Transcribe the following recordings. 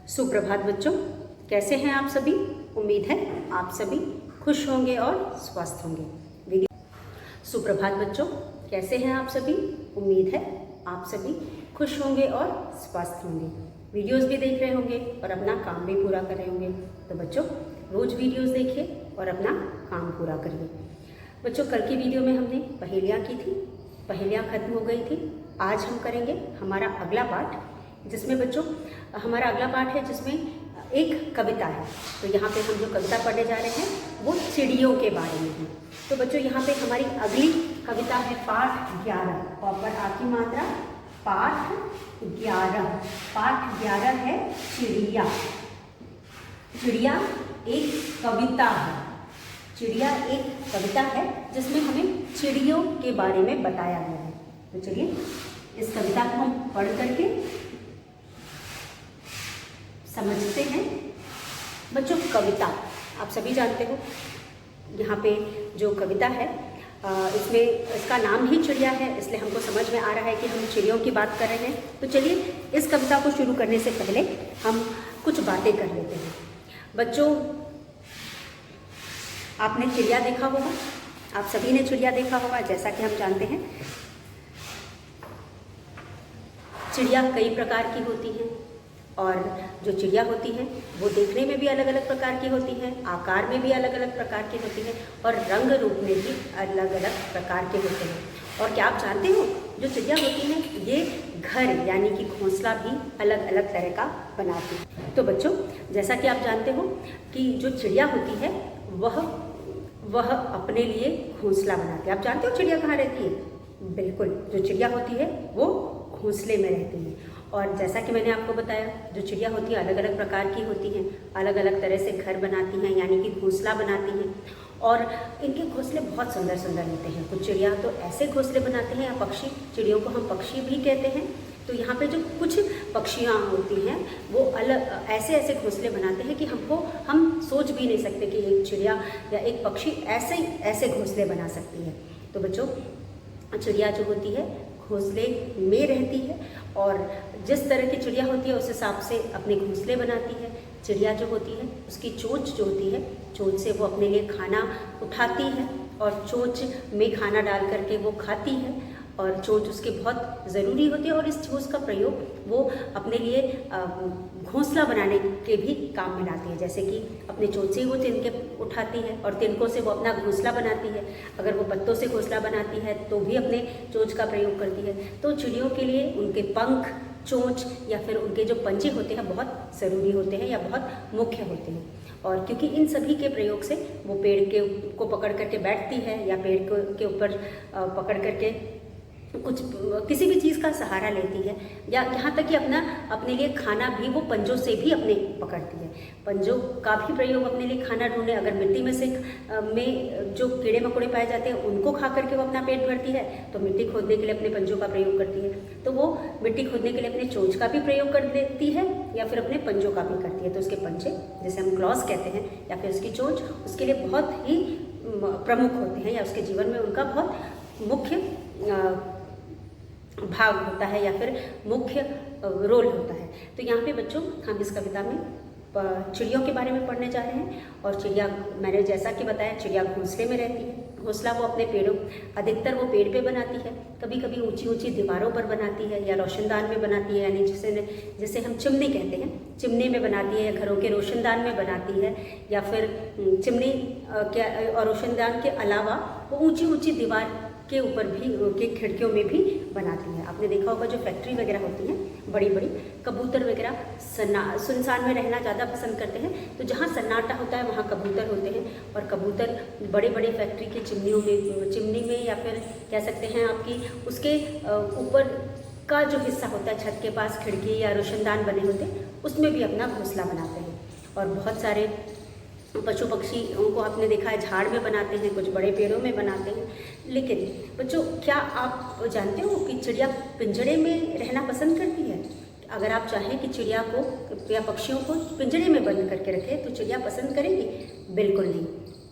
सुप्रभात बच्चों, कैसे हैं आप सभी। उम्मीद है आप सभी खुश होंगे और स्वस्थ होंगे। सुप्रभात बच्चों, कैसे हैं आप सभी। उम्मीद है आप सभी खुश होंगे और स्वस्थ होंगे। वीडियोस भी देख रहे होंगे और अपना काम भी पूरा कर रहे होंगे। तो बच्चों, रोज़ वीडियोस देखिए और अपना काम पूरा करिए। बच्चों, कल की वीडियो में हमने पहेलियाँ की थी, पहेलियाँ खत्म हो गई थी। आज हम करेंगे हमारा अगला पाठ, जिसमें बच्चों हमारा अगला पाठ है जिसमें एक कविता है। तो यहाँ पे हम जो कविता पढ़ने जा रहे हैं वो चिड़ियों के बारे में है। तो बच्चों, यहाँ पे हमारी अगली कविता है पाठ 11। पर आ की मात्रा पाठ 11। पाठ 11 है चिड़िया। चिड़िया एक कविता है। चिड़िया एक कविता है जिसमें हमें चिड़ियों के बारे में बताया गया है। तो चलिए इस कविता को हम पढ़ करके समझते हैं। बच्चों, कविता आप सभी जानते हो। यहाँ पे जो कविता है इसमें इसका नाम ही चिड़िया है, इसलिए हमको समझ में आ रहा है कि हम चिड़ियों की बात कर रहे हैं। तो चलिए इस कविता को शुरू करने से पहले हम कुछ बातें कर लेते हैं। बच्चों, आपने चिड़िया देखा होगा, आप सभी ने चिड़िया देखा होगा। जैसा कि हम जानते हैं चिड़िया कई प्रकार की होती हैं और जो चिड़िया होती है वो देखने में भी अलग अलग प्रकार की होती है, आकार में भी अलग अलग प्रकार की होती है और रंग रूप में भी अलग अलग प्रकार के होते हैं। और क्या आप जानते हो, जो चिड़िया होती है ये घर यानी कि घोंसला भी अलग अलग तरह का बनाती है। तो बच्चों, जैसा कि आप जानते हो कि जो चिड़िया होती है वह अपने लिए घोंसला बनाती है। आप जानते हो चिड़िया कहाँ रहती है। बिल्कुल, जो चिड़िया होती है वो घोंसले में रहती है। और जैसा कि मैंने आपको बताया, जो चिड़िया होती है अलग अलग प्रकार की होती हैं, अलग अलग तरह से घर बनाती हैं यानी कि घोंसला बनाती हैं। और इनके घोंसले बहुत सुंदर सुंदर होते हैं। कुछ चिड़िया तो ऐसे घोंसले बनाते हैं, या पक्षी, चिड़ियों को हम पक्षी भी कहते हैं। तो यहाँ पे जो कुछ पक्षियाँ होती हैं वो अलग ऐसे ऐसे घोंसले बनाते हैं कि हम सोच भी नहीं सकते कि एक चिड़िया या एक पक्षी ऐसे घोंसले बना सकती है। तो बच्चों, चिड़िया जो होती है घोंसले में रहती है और जिस तरह की चिड़िया होती है उस हिसाब से अपने घोंसले बनाती है। चिड़िया जो होती है उसकी चोंच जो होती है, चोंच से वो अपने लिए खाना उठाती है और चोंच में खाना डाल करके वो खाती है। और चोंच उसके बहुत ज़रूरी होती है और इस चोंच का प्रयोग वो अपने लिए घोंसला बनाने के भी काम में लाती है। जैसे कि अपने चोंच से ही वो तिनके उठाती है और तिनकों से वो अपना घोंसला बनाती है। अगर वो पत्तों से घोंसला बनाती है तो भी अपने चोंच का प्रयोग करती है। तो चिड़ियों के लिए उनके पंख, चोंच या फिर उनके जो पंजे होते हैं बहुत ज़रूरी होते हैं या बहुत मुख्य होते हैं। और क्योंकि इन सभी के प्रयोग से वो पेड़ के को पकड़ करके बैठती है या पेड़ के ऊपर पकड़ करके किसी भी चीज़ का सहारा लेती है, या यहाँ तक कि अपने लिए खाना भी वो पंजों से भी अपने पकड़ती है। पंजों का भी प्रयोग अपने लिए खाना ढूंढने, अगर मिट्टी में जो कीड़े मकोड़े पाए जाते हैं उनको खा करके वो अपना पेट भरती है, तो मिट्टी खोदने के लिए अपने पंजों का प्रयोग करती है। तो वो मिट्टी खोदने के लिए अपने चोंच का भी प्रयोग कर देती है या फिर अपने पंजों का भी करती है। तो उसके पंजे, जिसे हम क्लॉज कहते हैं, या फिर उसकी चोंच उसके लिए बहुत ही प्रमुख होते हैं या उसके जीवन में उनका बहुत मुख्य भाग होता है या फिर मुख्य रोल होता है। तो यहाँ पे बच्चों हम इस कविता में चिड़ियों के बारे में पढ़ने जा रहे हैं। और चिड़िया, मैंने जैसा कि बताया, चिड़िया घोंसले में रहती है। घोंसला वो अपने पेड़ों, अधिकतर वो पेड़ पे बनाती है, कभी कभी ऊंची ऊंची दीवारों पर बनाती है या रोशनदान में बनाती है, यानी जिसे हम चिमनी कहते हैं, चिमनी में बनाती है या घरों के रोशनदान में बनाती है, या फिर चिमनी और रोशनदान के अलावा वो ऊंची ऊंची दीवार के ऊपर भी, के खिड़कियों में भी बनाती है। आपने देखा होगा जो फैक्ट्री वगैरह होती हैं बड़ी बड़ी, कबूतर वगैरह सुनसान में रहना ज़्यादा पसंद करते हैं। तो जहाँ सन्नाटा होता है वहाँ कबूतर होते हैं और कबूतर बड़े बड़े फैक्ट्री की चिमनी में या फिर कह सकते हैं आपकी उसके ऊपर का जो हिस्सा होता है, छत के पास खिड़की या रोशनदान बने होते हैं, उसमें भी अपना घोंसला बनाते हैं। और बहुत सारे पशु पक्षियों को आपने देखा है झाड़ में बनाते हैं, कुछ बड़े पेड़ों में बनाते हैं। लेकिन बच्चों, क्या आप जानते हो कि चिड़िया पिंजरे में रहना पसंद करती है। अगर आप चाहें कि चिड़िया को या पक्षियों को पिंजरे में बंद करके रखें तो चिड़िया पसंद करेगी? बिल्कुल नहीं।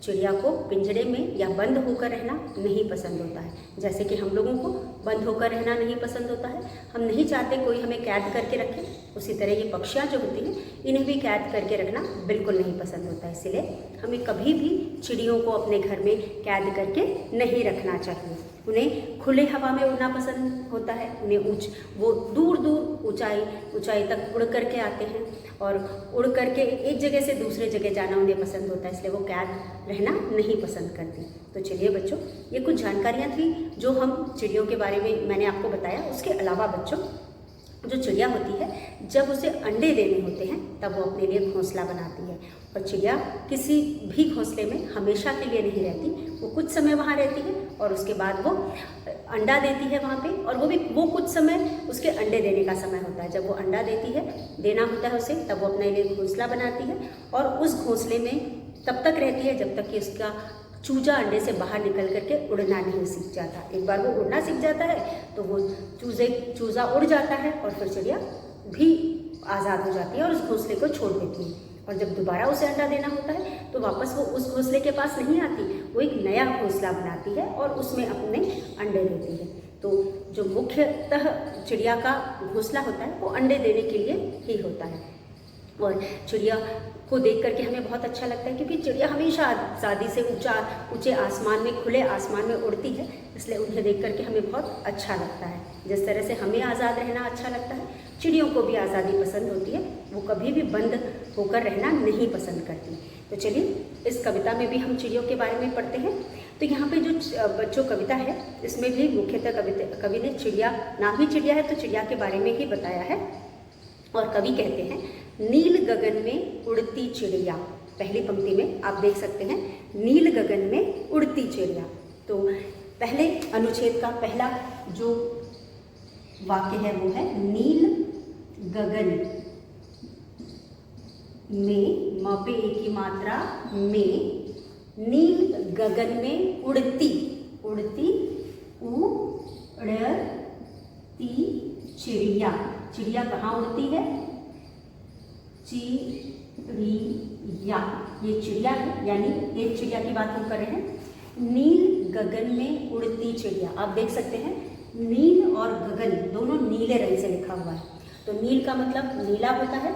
चिड़िया को पिंजरे में या बंद होकर रहना नहीं पसंद होता है। जैसे कि हम लोगों को बंद होकर रहना नहीं पसंद होता है, हम नहीं चाहते कोई हमें कैद करके रखे, उसी तरह ये पक्षियाँ जो होती हैं इन्हें भी कैद करके रखना बिल्कुल नहीं पसंद होता है। इसलिए हमें कभी भी चिड़ियों को अपने घर में कैद करके नहीं रखना चाहिए। उन्हें खुले हवा में उड़ना पसंद होता है, उन्हें वो दूर दूर ऊंचाई तक उड़ करके आते हैं और उड़ करके एक जगह से दूसरे जगह जाना उन्हें पसंद होता है, इसलिए वो कैद रहना नहीं पसंद करती। तो चलिए बच्चों, ये कुछ जानकारियाँ थी जो हम चिड़ियों के बारे में मैंने आपको बताया। उसके अलावा बच्चों, जो चिड़िया होती है जब उसे अंडे देने होते हैं तब वो अपने लिए घोंसला बनाती है। और चिड़िया किसी भी घोंसले में हमेशा के लिए नहीं रहती, वो कुछ समय वहाँ रहती है और उसके बाद वो अंडा देती है वहाँ पे, और वो कुछ समय उसके अंडे देने का समय होता है। जब वो अंडा देती है, देना होता है उसे, तब वो अपने लिए घोंसला बनाती है और उस घोंसले में तब तक रहती है जब तक कि उसका चूजा अंडे से बाहर निकल करके उड़ना नहीं सीख जाता। एक बार वो उड़ना सीख जाता है तो वो चूजा उड़ जाता है और फिर चिड़िया भी आज़ाद हो जाती है और उस घोंसले को छोड़ देती है। और जब दोबारा उसे अंडा देना होता है तो वापस वो उस घोंसले के पास नहीं आती, वो एक नया घोंसला बनाती है और उसमें अपने अंडे देती है। तो जो मुख्यतः चिड़िया का घोंसला होता है वो अंडे देने के लिए ही होता है। और चिड़िया को देख करके हमें बहुत अच्छा लगता है, क्योंकि चिड़िया हमेशा आज़ादी से ऊंचे आसमान में, खुले आसमान में उड़ती है, इसलिए उन्हें देख करके हमें बहुत अच्छा लगता है। जिस तरह से हमें आज़ाद रहना अच्छा लगता है, चिड़ियों को भी आज़ादी पसंद होती है, वो कभी भी बंद होकर रहना नहीं पसंद करती। तो चलिए, इस कविता में भी हम चिड़ियों के बारे में पढ़ते हैं। तो यहाँ पे जो बच्चों कविता है इसमें भी मुख्यतः कवि ने चिड़िया, नाम ही चिड़िया है तो चिड़िया के बारे में ही बताया है। और कवि कहते हैं, नील गगन में उड़ती चिड़िया। पहली पंक्ति में आप देख सकते हैं, नील गगन में उड़ती चिड़िया। तो पहले अनुच्छेद का पहला जो वाक्य है वो है, नील गगन में, म पे एक की मात्रा में, नील गगन में उड़ती चिड़िया। चिड़िया कहाँ उड़ती है? चिड़िया, ये चिड़िया है, यानी एक चिड़िया की बात हम कर रहे हैं। नील गगन में उड़ती चिड़िया, आप देख सकते हैं नील और गगन दोनों नीले रंग से लिखा हुआ है। तो नील का मतलब नीला होता है,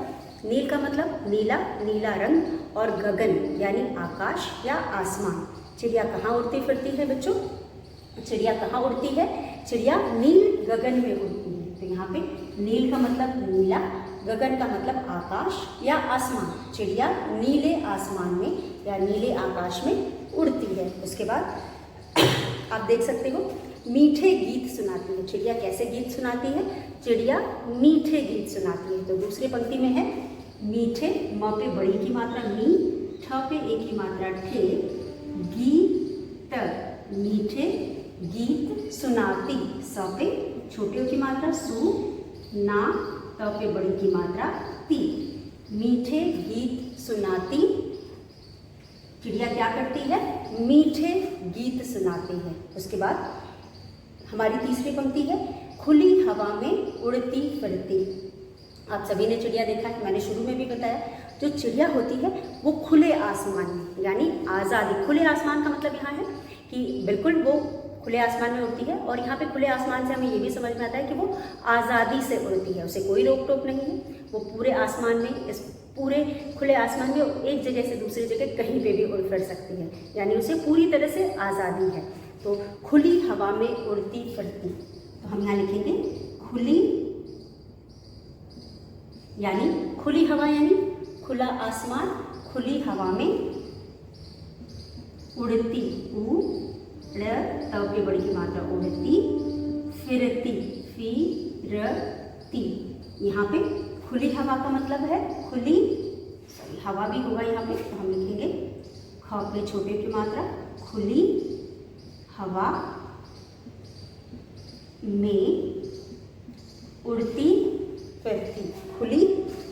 नील का मतलब नीला, नीला रंग, और गगन यानी आकाश या आसमान। चिड़िया कहाँ उड़ती फिरती है बच्चों? चिड़िया कहाँ उड़ती है? चिड़िया नील गगन में उड़ती है। तो यहाँ पे नील का मतलब नीला, गगन का मतलब आकाश या आसमान। चिड़िया नीले आसमान में या नीले आकाश में उड़ती है। उसके बाद आप देख सकते हो, मीठे गीत सुनाती है। चिड़िया कैसे गीत सुनाती है? चिड़िया मीठे गीत सुनाती है। तो दूसरी पंक्ति में है, मीठे, म पे बड़ी की मात्रा मी, ठ पे एक की मात्रा ठे, गीत, मीठे गीत सुनाती, स पे छोटे की मात्रा सु, ना, त पे बड़ी की मात्रा ती। मीठे गीत सुनाती, चिड़िया क्या करती है? मीठे गीत सुनाती है। उसके बाद हमारी तीसरी पंक्ति है, खुली हवा में उड़ती फिरती। आप सभी ने चिड़िया देखा है, मैंने शुरू में भी बताया, जो चिड़िया होती है वो खुले आसमान में, यानी आज़ादी। खुले आसमान का मतलब यहाँ है कि बिल्कुल वो खुले आसमान में उड़ती है, और यहाँ पे खुले आसमान से हमें ये भी समझ में आता है कि वो आज़ादी से उड़ती है, उसे कोई रोक टोक नहीं है। वो पूरे आसमान में, इस पूरे खुले आसमान में एक जगह से दूसरी जगह कहीं पे भी उड़ फिर सकती है, यानी उसे पूरी तरह से आज़ादी है। तो खुली हवा में उड़ती फिरती, तो हम यहाँ लिखेंगे खुली, यानी खुली हवा यानी खुला आसमान, खुली हवा में उड़ती, त पे बड़ी की मात्रा उड़ती फिरती, फिरती। यहाँ पे खुली हवा का मतलब है खुली, हवा भी होगा यहाँ पे, तो हम लिखेंगे ख पे छोटे की मात्रा, खुली हवा में उड़ती फिरती। खुली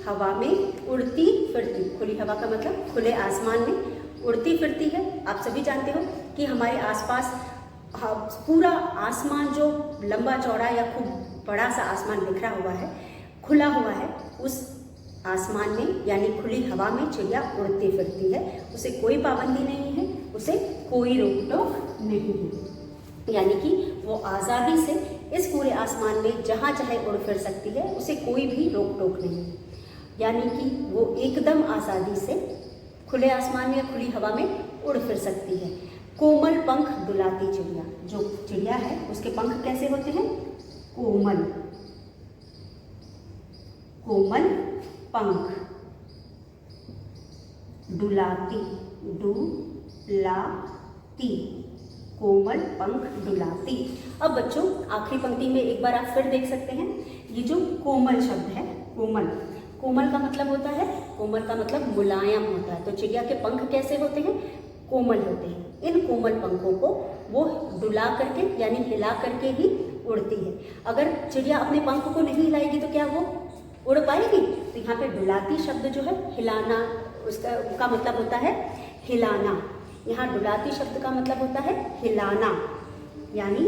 हवा में उड़ती फिरती, खुली हवा का मतलब खुले आसमान में उड़ती फिरती है। आप सभी जानते हो कि हमारे आसपास पूरा आसमान जो लंबा चौड़ा या खूब बड़ा सा आसमान बिखरा हुआ है, खुला हुआ है, उस आसमान में यानी खुली हवा में चिड़िया उड़ती फिरती है। उसे कोई पाबंदी नहीं है, उसे कोई रोक टोक नहीं है, यानी कि वो आज़ादी से इस पूरे आसमान में जहाँ चाहे उड़ फिर सकती है, उसे कोई भी रोक टोक नहीं है, यानी कि वो एकदम आज़ादी से खुले आसमान में या खुली हवा में उड़ फिर सकती है। कोमल पंख डुलाती चिड़िया, जो चिड़िया है उसके पंख कैसे होते हैं? कोमल, कोमल पंख, डुलाती, डुलाती, कोमल पंख डुलाती। अब बच्चों आखिरी पंक्ति में एक बार आप फिर देख सकते हैं, ये जो कोमल शब्द है, कोमल, कोमल का मतलब होता है, कोमल का मतलब मुलायम होता है। तो चिड़िया के पंख कैसे होते हैं? कोमल होते हैं। इन कोमल पंखों को वो डुला करके यानी हिला करके ही उड़ती है। अगर चिड़िया अपने पंख को नहीं हिलाएगी तो क्या वो उड़ पाएगी? तो यहाँ पे डुलाती शब्द जो है हिलाना, उसका मतलब होता है हिलाना। यहाँ डुलाती शब्द का मतलब होता है हिलाना, यानी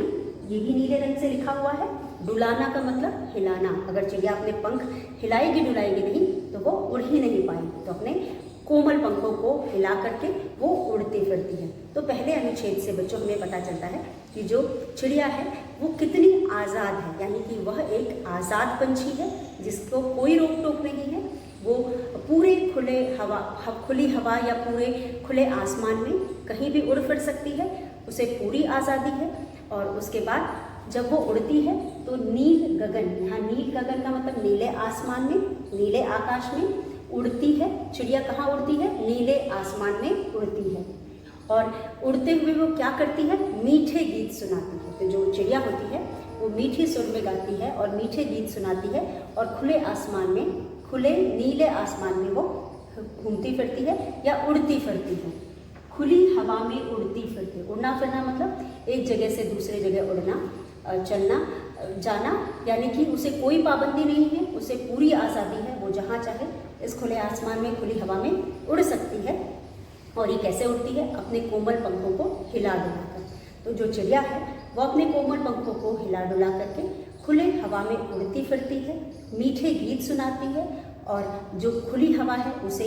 ये भी नीले रंग से लिखा हुआ है। डुलाना का मतलब हिलाना। अगर चिड़िया अपने पंख हिलाएगी डुलाएगी नहीं तो वो उड़ ही नहीं पाएगी। तो अपने कोमल पंखों को हिला करके वो उड़ती फिरती है। तो पहले अनुच्छेद से बच्चों हमें पता चलता है कि जो चिड़िया है वो कितनी आज़ाद है, यानी कि वह एक आज़ाद पंछी है जिसको कोई रोक टोक नहीं है। वो पूरे खुली हवा या पूरे खुले आसमान में कहीं भी उड़ फिर सकती है, उसे पूरी आज़ादी है। और उसके बाद जब वो उड़ती है तो नील गगन, यहाँ नील गगन का मतलब नीले आसमान में, नीले आकाश में उड़ती है। चिड़िया कहाँ उड़ती है? नीले आसमान में उड़ती है। और उड़ते हुए वो क्या करती है? मीठे गीत सुनाती है। तो जो चिड़िया होती है वो मीठी सुर में गाती है और मीठे गीत सुनाती है और खुले आसमान में, खुले नीले आसमान में वो घूमती फिरती है या उड़ती फिरती है। खुली हवा में उड़ती फिरती, उड़ना फिरना मतलब एक जगह से दूसरे जगह उड़ना, चलना, जाना, यानी कि उसे कोई पाबंदी नहीं है, उसे पूरी आज़ादी है। वो जहाँ चाहे इस खुले आसमान में, खुली हवा में उड़ सकती है। और ये कैसे उड़ती है? अपने कोमल पंखों को हिला डुला कर। तो जो चिड़िया है वो अपने कोमल पंखों को हिला डुला करके खुले हवा में उड़ती फिरती है, मीठे गीत सुनाती है। और जो खुली हवा है उसे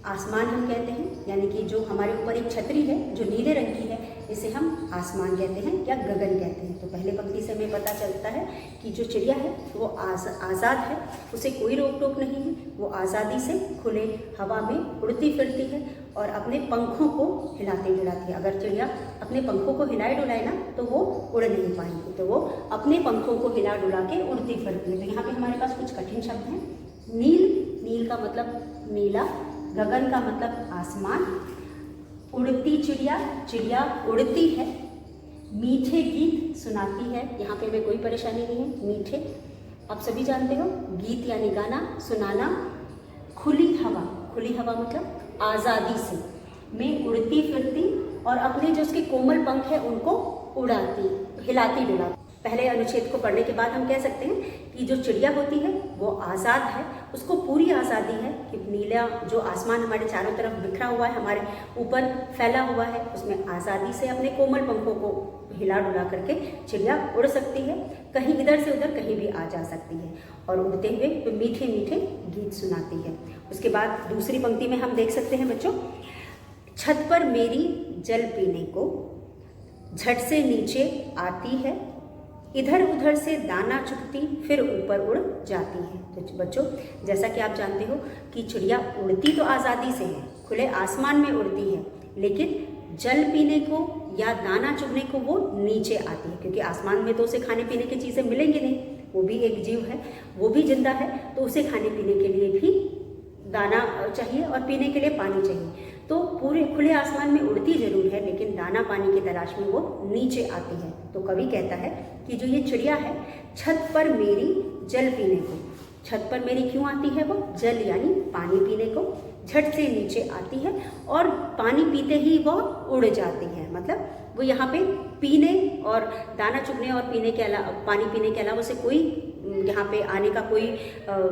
आसमान हम कहते हैं, यानी कि जो हमारे ऊपर एक छतरी है जो नीले रंग की है, इसे हम आसमान कहते हैं या गगन कहते हैं। तो पहले पंक्ति से हमें पता चलता है कि जो चिड़िया है वो आज़ाद है, उसे कोई रोक टोक नहीं है। वो आज़ादी से खुले हवा में उड़ती फिरती है और अपने पंखों को हिलाती डुलाती है। अगर चिड़िया अपने पंखों को हिलाए डुलाए ना तो वो उड़ नहीं पाएंगी, तो वो अपने पंखों को हिला डुला के उड़ती फिरती है। तो यहाँ पे हमारे पास कुछ कठिन शब्द हैं। नील, नील का मतलब नीला, गगन का मतलब आसमान, उड़ती चिड़िया, चिड़िया उड़ती है, मीठे गीत सुनाती है, यहाँ पे में कोई परेशानी नहीं है, मीठे आप सभी जानते हो, गीत यानी गाना, सुनाना। खुली हवा, खुली हवा मतलब आज़ादी से में उड़ती फिरती और अपने जो उसके कोमल पंख है उनको उड़ाती, हिलाती डुलाती। पहले अनुच्छेद को पढ़ने के बाद हम कह सकते हैं कि जो चिड़िया होती है वो आज़ाद है, उसको पूरी आज़ादी है कि नीला जो आसमान हमारे चारों तरफ बिखरा हुआ है, हमारे ऊपर फैला हुआ है, उसमें आज़ादी से अपने कोमल पंखों को हिला डुला करके चिड़िया उड़ सकती है, कहीं इधर से उधर कहीं भी आ जा सकती है और उड़ते हुए तो मीठे मीठे गीत सुनाती है। उसके बाद दूसरी पंक्ति में हम देख सकते हैं बच्चों, छत पर मेरी जल पीने को झट से नीचे आती है, इधर उधर से दाना चुगती फिर ऊपर उड़ जाती है। तो बच्चों जैसा कि आप जानते हो कि चिड़िया उड़ती तो आज़ादी से है, खुले आसमान में उड़ती है, लेकिन जल पीने को या दाना चुगने को वो नीचे आती है, क्योंकि आसमान में तो उसे खाने पीने की चीज़ें मिलेंगी नहीं, वो भी एक जीव है, वो भी जिंदा है, तो उसे खाने पीने के लिए भी दाना चाहिए और पीने के लिए पानी चाहिए। तो पूरे खुले आसमान में उड़ती जरूर है, लेकिन दाना पानी की तलाश में वो नीचे आती है। तो कवि कहता है कि जो ये चिड़िया है, छत पर मेरी जल पीने को, छत पर मेरी क्यों आती है? वो जल यानी पानी पीने को, झट से नीचे आती है और पानी पीते ही वो उड़ जाती है। मतलब वो यहाँ पे पीने और दाना चुगने और पीने के अलावा, पानी पीने के अलावा उसे कोई यहाँ पे आने का कोई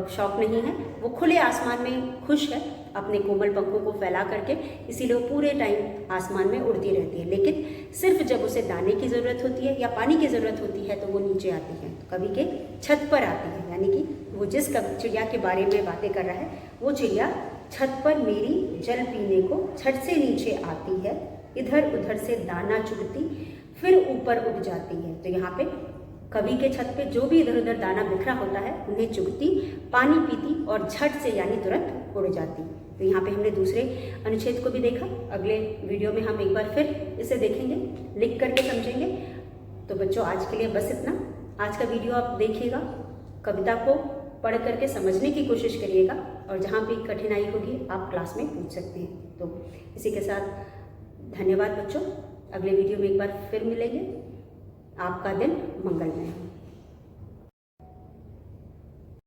शौक नहीं है। वो खुले आसमान में खुश है अपने कोमल पंखों को फैला करके, इसीलिए वो पूरे टाइम आसमान में उड़ती रहती है। लेकिन सिर्फ जब उसे दाने की ज़रूरत होती है या पानी की ज़रूरत होती है तो वो नीचे आती है, तो कवि के छत पर आती है। यानी कि वो जिस चिड़िया के बारे में बातें कर रहा है वो चिड़िया छत पर मेरी जल पीने को झट से नीचे आती है, इधर उधर से दाना चुगती फिर ऊपर उठ जाती है। तो यहाँ पे कवि के छत पे जो भी इधर उधर दाना बिखरा होता है उन्हें चुगती, पानी पीती और झट से यानी तुरंत उड़ जाती। तो यहाँ पे हमने दूसरे अनुच्छेद को भी देखा। अगले वीडियो में हम एक बार फिर इसे देखेंगे, लिख करके समझेंगे। तो बच्चों आज के लिए बस इतना। आज का वीडियो आप देखिएगा, कविता को पढ़ करके समझने की कोशिश करिएगा और जहाँ भी कठिनाई होगी आप क्लास में पूछ सकते हैं। तो इसी के साथ धन्यवाद बच्चों। अगले वीडियो में एक बार फिर मिलेंगे। आपका दिन मंगलमय हो।